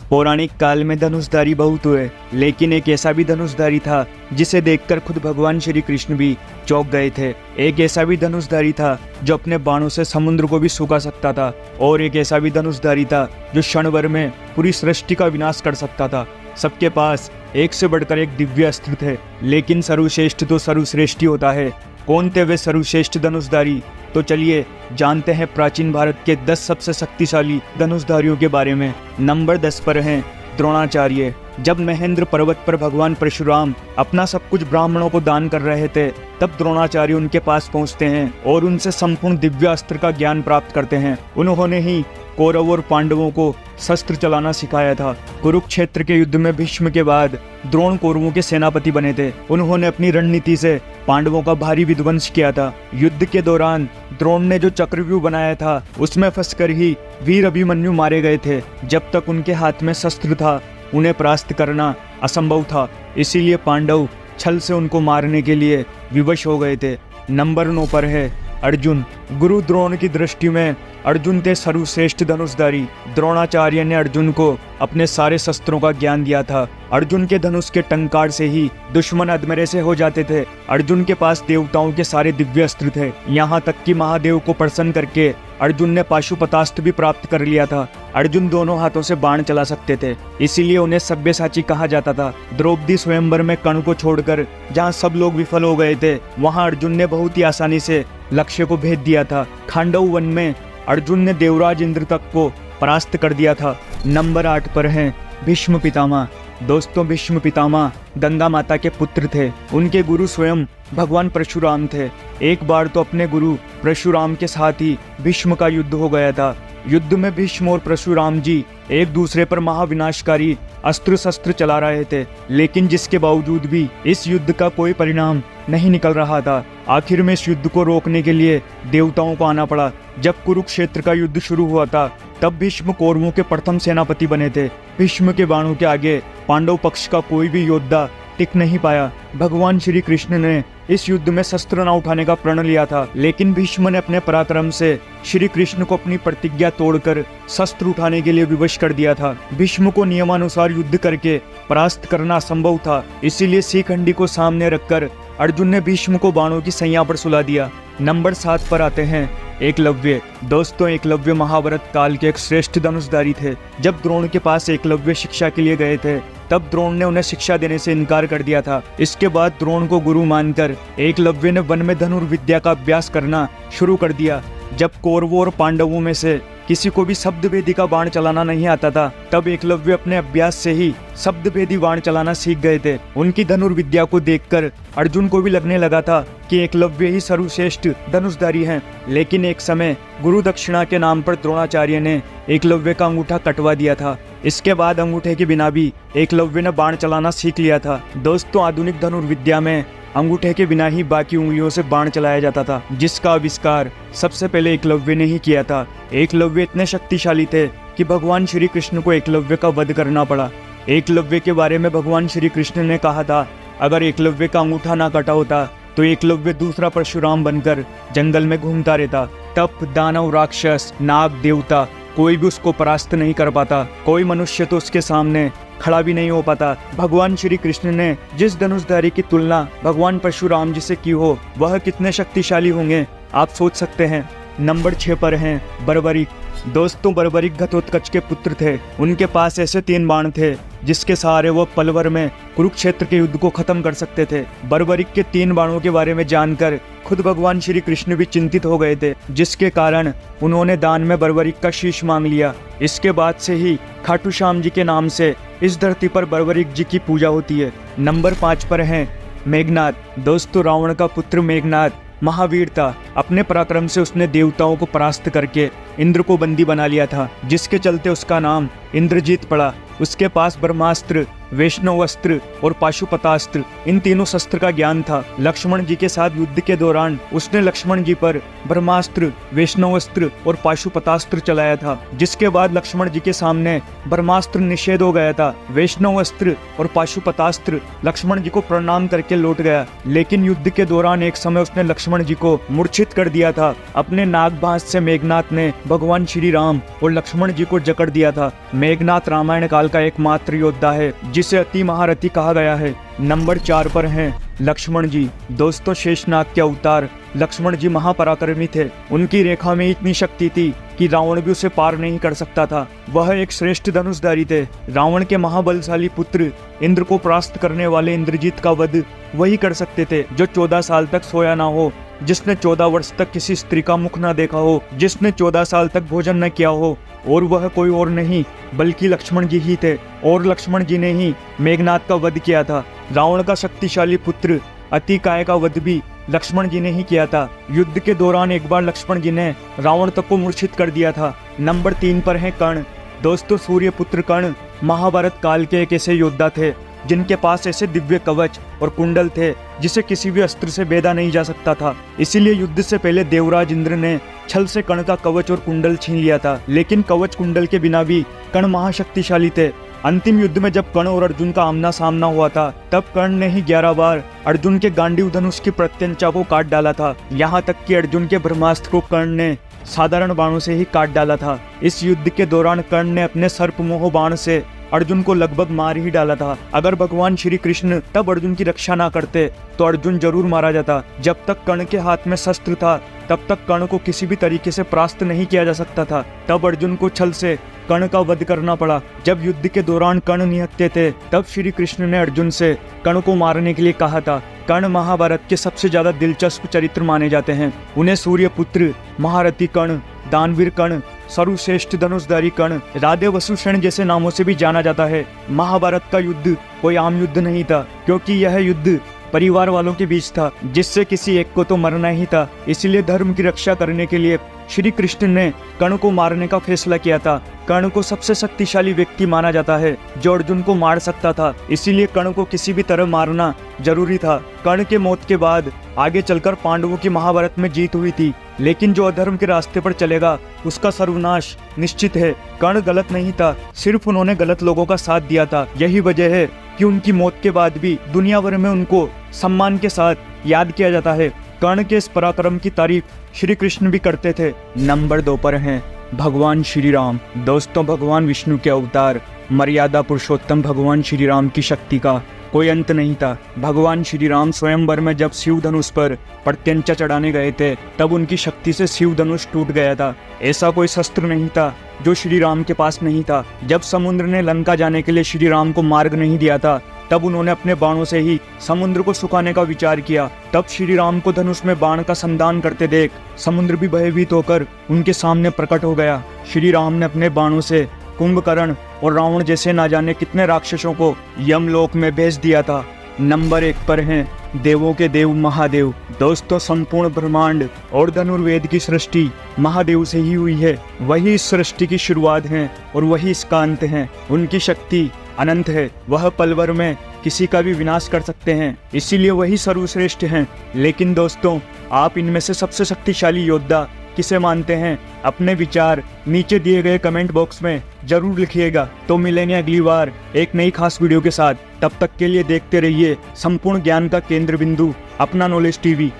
पौराणिक काल में धनुषधारी बहुत हुए, लेकिन एक ऐसा भी धनुषधारी था जिसे देखकर खुद भगवान श्री कृष्ण भी चौंक गए थे। एक ऐसा भी धनुषधारी था जो अपने बाणों से समुद्र को भी सुखा सकता था, और एक ऐसा भी धनुषधारी था जो क्षण भर में पूरी सृष्टि का विनाश कर सकता था। सबके पास एक से बढ़कर एक दिव्य अस्त्र थे, लेकिन सर्वश्रेष्ठ तो सर्वश्रेष्ठ ही होता है। कौन थे वे सर्वश्रेष्ठ धनुषधारी? तो चलिए जानते हैं प्राचीन भारत के 10 सबसे शक्तिशाली धनुषधारियों के बारे में। नंबर 10 पर हैं द्रोणाचार्य। जब महेंद्र पर्वत पर भगवान परशुराम अपना सब कुछ ब्राह्मणों को दान कर रहे थे, तब द्रोणाचार्य उनके पास पहुंचते हैं और उनसे संपूर्ण दिव्य अस्त्र का ज्ञान प्राप्त करते हैं। उन्होंने ही कौरव और पांडवों को शस्त्र चलाना सिखाया था। कुरुक्षेत्र के युद्ध में भीष्म के बाद द्रोण कौरवों के सेनापति बने थे। उन्होंने अपनी रणनीति से पांडवों का भारी विध्वंस किया था। युद्ध के दौरान द्रोण ने जो चक्रव्यूह बनाया था, उसमें फंसकर ही वीर अभिमन्यु मारे गए थे। जब तक उनके हाथ में शस्त्र था, उन्हें परास्त करना असंभव था। इसीलिए पांडव छल से उनको मारने के लिए विवश हो गए थे। नंबर 9 पर है अर्जुन। गुरु द्रोण की दृष्टि में अर्जुन थे सर्वश्रेष्ठ धनुषधारी। द्रोणाचार्य ने अर्जुन को अपने सारे शस्त्रों का ज्ञान दिया था। अर्जुन के धनुष के टंकार से ही दुश्मन अधमरे से हो जाते थे। अर्जुन के पास देवताओं के सारे दिव्य अस्त्र थे, यहाँ तक कि महादेव को प्रसन्न करके अर्जुन ने पाशुपतास्त्र भी प्राप्त कर लिया था। अर्जुन दोनों हाथों से बाण चला सकते थे, इसीलिए उन्हें सब्यसाची कहा जाता था। द्रौपदी स्वयंवर में कर्ण को छोड़कर जहाँ सब लोग विफल हो गए थे, वहाँ अर्जुन ने बहुत ही आसानी से लक्ष्य को भेद दिया था। खांडव वन में अर्जुन ने देवराज इंद्र तक को परास्त कर दिया था। नंबर 8 पर हैं भीष्म पितामह। दोस्तों, भीष्म पितामह गंगा माता के पुत्र थे। उनके गुरु स्वयं भगवान परशुराम थे। एक बार तो अपने गुरु परशुराम के साथ ही भीष्म का युद्ध हो गया था। युद्ध में भीष्म और परशुराम जी एक दूसरे पर महाविनाशकारी अस्त्र शस्त्र चला रहे थे, लेकिन जिसके बावजूद भी इस युद्ध का कोई परिणाम नहीं निकल रहा था। आखिर में इस युद्ध को रोकने के लिए देवताओं को आना पड़ा। जब कुरुक्षेत्र का युद्ध शुरू हुआ था, तब भीष्म कौरवों के प्रथम सेनापति बने थे। भीष्म के बाणों के आगे पांडव पक्ष का कोई भी योद्धा टिक नहीं पाया। भगवान श्री कृष्ण ने इस युद्ध में शस्त्र न उठाने का प्रण लिया था, लेकिन भीष्म ने अपने पराक्रम से श्री कृष्ण को अपनी प्रतिज्ञा तोड़कर शस्त्र उठाने के लिए विवश कर दिया था। भीष्म को नियमानुसार युद्ध करके परास्त करना असंभव था, इसीलिए शिखंडी को सामने रखकर अर्जुन ने भीष्म को बाणों की सैया पर सुला दिया। नंबर 7 पर आते हैं एकलव्य। दोस्तों, एकलव्य महाभारत काल के एक श्रेष्ठ धनुषधारी थे। जब द्रोण के पास एकलव्य शिक्षा के लिए गए थे, तब द्रोण ने उन्हें शिक्षा देने से इनकार कर दिया था। इसके बाद द्रोण को गुरु मानकर एकलव्य ने वन में धनुर्विद्या का अभ्यास करना शुरू कर दिया। जब कौरवों और पांडवों में से किसी को भी शब्दभेदी का बाण चलाना नहीं आता था, तब एकलव्य अपने अभ्यास से ही शब्दभेदी बाण चलाना सीख गए थे। उनकी धनुर्विद्या को देखकर अर्जुन को भी लगने लगा था कि एकलव्य ही सर्वश्रेष्ठ धनुषधारी हैं। लेकिन एक समय गुरु दक्षिणा के नाम पर द्रोणाचार्य ने एकलव्य का अंगूठा कटवा दिया था। इसके बाद अंगूठे के बिना भी एकलव्य ने बाण चलाना सीख लिया था। दोस्तों, आधुनिक धनुर्विद्या में अंगूठे के बिना ही बाकी उंगलियों से बाण चलाया जाता था, जिसका आविष्कार सबसे पहले एकलव्य ने ही किया था। एकलव्य इतने शक्तिशाली थे कि भगवान श्री कृष्ण को एकलव्य का वध करना पड़ा। एकलव्य के बारे में भगवान श्री कृष्ण ने कहा था, अगर एकलव्य का अंगूठा ना कटा होता तो एकलव्य दूसरा परशुराम बनकर जंगल में घूमता रहता। तप, दानव, राक्षस, नाग, देवता कोई भी उसको परास्त नहीं कर पाता। कोई मनुष्य तो उसके सामने खड़ा भी नहीं हो पाता। भगवान श्री कृष्ण ने जिस धनुषधारी की तुलना भगवान परशुराम जी से की हो, वह कितने शक्तिशाली होंगे आप सोच सकते हैं। नंबर 6 पर हैं बर्बरिक। दोस्तों, बर्बरिक घटोत्कच के पुत्र थे। उनके पास ऐसे 3 बाण थे जिसके सहारे वो पल भर में कुरुक्षेत्र के युद्ध को खत्म कर सकते थे। बर्बरिक के 3 बाणों के बारे में जानकर खुद भगवान श्री कृष्ण भी चिंतित हो गए थे, जिसके कारण उन्होंने दान में बर्बरिक का शीश मांग लिया। इसके बाद से ही खाटू श्याम जी के नाम से इस धरती पर बर्बरिक जी की पूजा होती है। नंबर 5 पर हैं मेघनाद। दोस्तों, रावण का पुत्र मेघनाद महावीर था। अपने पराक्रम से उसने देवताओं को परास्त करके इंद्र को बंदी बना लिया था, जिसके चलते उसका नाम इंद्रजीत पड़ा। उसके पास ब्रह्मास्त्र वैष्णव अस्त्र और पाशुपतास्त्र, इन तीनों शस्त्र का ज्ञान था। लक्ष्मण जी के साथ युद्ध के दौरान उसने लक्ष्मण जी पर ब्रह्मास्त्र, वैष्णवास्त्र और पाशुपतास्त्र चलाया था, जिसके बाद लक्ष्मण जी के सामने ब्रह्मास्त्र निषेध हो गया था। वैष्णवास्त्र और पाशुपतास्त्र लक्ष्मण जी को प्रणाम करके लौट गया, लेकिन युद्ध के दौरान एक समय उसने लक्ष्मण जी को मूर्छित कर दिया था। अपने नागभास से मेघनाथ ने भगवान श्री राम और लक्ष्मण जी को जकड़ दिया था। मेघनाथ रामायण काल का एकमात्र योद्धा है जिसे अति महारथी कहा गया है। नंबर 4 पर हैं लक्ष्मण जी। दोस्तों, शेषनाग के अवतार लक्ष्मण जी महापराक्रमी थे। उनकी रेखा में इतनी शक्ति थी कि रावण भी उसे पार नहीं कर सकता था। वह एक श्रेष्ठ धनुषधारी थे। रावण के महाबलशाली पुत्र इंद्र को परास्त करने वाले इंद्रजीत का वध वही कर सकते थे जो 14 साल तक सोया ना हो, जिसने 14 वर्ष तक किसी स्त्री का मुख न देखा हो, जिसने 14 साल तक भोजन न किया हो, और वह कोई और नहीं बल्कि लक्ष्मण जी ही थे। और लक्ष्मण जी ने ही मेघनाथ का वध किया था। रावण का शक्तिशाली पुत्र अतिकाय का वध भी लक्ष्मण जी ने ही किया था। युद्ध के दौरान एक बार लक्ष्मण जी ने रावण तक को मूर्छित कर दिया था। नंबर 3 पर है कर्ण। दोस्तों, सूर्य पुत्र कर्ण महाभारत काल के एक ऐसे योद्धा थे जिनके पास ऐसे दिव्य कवच और कुंडल थे जिसे किसी भी अस्त्र से भेदा नहीं जा सकता था। इसीलिए युद्ध से पहले देवराज इंद्र ने छल से कर्ण का कवच और कुंडल छीन लिया था। लेकिन कवच कुंडल के बिना भी कर्ण महाशक्तिशाली थे। अंतिम युद्ध में जब कर्ण और अर्जुन का आमना सामना हुआ था, तब कर्ण ने ही 11 बार अर्जुन के गांडीव धनुष की प्रत्यंचा को काट डाला था। यहाँ तक कि अर्जुन के ब्रह्मास्त्र को कर्ण ने साधारण बाणों से ही काट डाला था। इस युद्ध के दौरान कर्ण ने अपने सर्पमोह बाण से अर्जुन को लगभग मार ही डाला था। अगर भगवान श्री कृष्ण तब अर्जुन की रक्षा ना करते तो अर्जुन जरूर मारा जाता। जब तक कर्ण के हाथ में शस्त्र था तब तक कर्ण को किसी भी तरीके से परास्त नहीं किया जा सकता था। तब अर्जुन को छल से कर्ण का वध करना पड़ा। जब युद्ध के दौरान कर्ण निहत्थे थे, तब श्री कृष्ण ने अर्जुन से कर्ण को मारने के लिए कहा था। कर्ण महाभारत के सबसे ज्यादा दिलचस्प चरित्र माने जाते हैं। उन्हें सूर्य पुत्र, महारथी कर्ण, दानवीर कर्ण, सर्वश्रेष्ठ धनुषधारी कर्ण, राधे वसुसेन जैसे नामों से भी जाना जाता है। महाभारत का युद्ध कोई आम युद्ध नहीं था, क्योंकि यह युद्ध परिवार वालों के बीच था, जिससे किसी एक को तो मरना ही था। इसलिए धर्म की रक्षा करने के लिए श्री कृष्ण ने कर्ण को मारने का फैसला किया था। कर्ण को सबसे शक्तिशाली व्यक्ति माना जाता है जो अर्जुन को मार सकता था, इसीलिए कर्ण को किसी भी तरह मारना जरूरी था। कर्ण के मौत के बाद आगे चलकर पांडवों की महाभारत में जीत हुई थी, लेकिन जो अधर्म के रास्ते पर चलेगा उसका सर्वनाश निश्चित है। कर्ण गलत नहीं था, सिर्फ उन्होंने गलत लोगों का साथ दिया था। यही वजह है कि उनकी मौत के बाद भी दुनिया भर में उनको सम्मान के साथ याद किया जाता है। कर्ण के इस पराक्रम की तारीफ श्री कृष्ण भी करते थे। नंबर 2 पर हैं भगवान श्री राम। दोस्तों, भगवान विष्णु के अवतार मर्यादा पुरुषोत्तम भगवान श्री राम की शक्ति का कोई अंत नहीं था। भगवान श्री राम स्वयंवर में जब शिव धनुष पर प्रत्यंचा चढ़ाने गए थे, तब उनकी शक्ति से शिव धनुष टूट गया था। ऐसा कोई शस्त्र नहीं था जो श्री राम के पास नहीं था। जब समुद्र ने लंका जाने के लिए श्री राम को मार्ग नहीं दिया था, तब उन्होंने अपने बाणों से ही समुद्र को सुखाने का विचार किया। तब श्री राम को धनुष में बाण का संधान करते देख समुद्र भी भयभीत होकर उनके सामने प्रकट हो गया। श्री राम ने अपने बाणों से कुंभकर्ण और रावण जैसे ना जाने कितने राक्षसों को यमलोक में भेज दिया था। नंबर 1 पर हैं देवों के देव महादेव। दोस्तों, संपूर्ण ब्रह्मांड और धनुर्वेद की सृष्टि महादेव से ही हुई है। वही इस सृष्टि की शुरुआत है और वही इसका अंत है। उनकी शक्ति अनंत है। वह पल भर में किसी का भी विनाश कर सकते हैं, इसीलिए वही सर्वश्रेष्ठ हैं। लेकिन दोस्तों, आप इनमें से सबसे शक्तिशाली योद्धा किसे मानते हैं? अपने विचार नीचे दिए गए कमेंट बॉक्स में जरूर लिखिएगा। तो मिलेंगे अगली बार एक नई खास वीडियो के साथ। तब तक के लिए देखते रहिए संपूर्ण ज्ञान का केंद्र बिंदु अपना नॉलेज टीवी।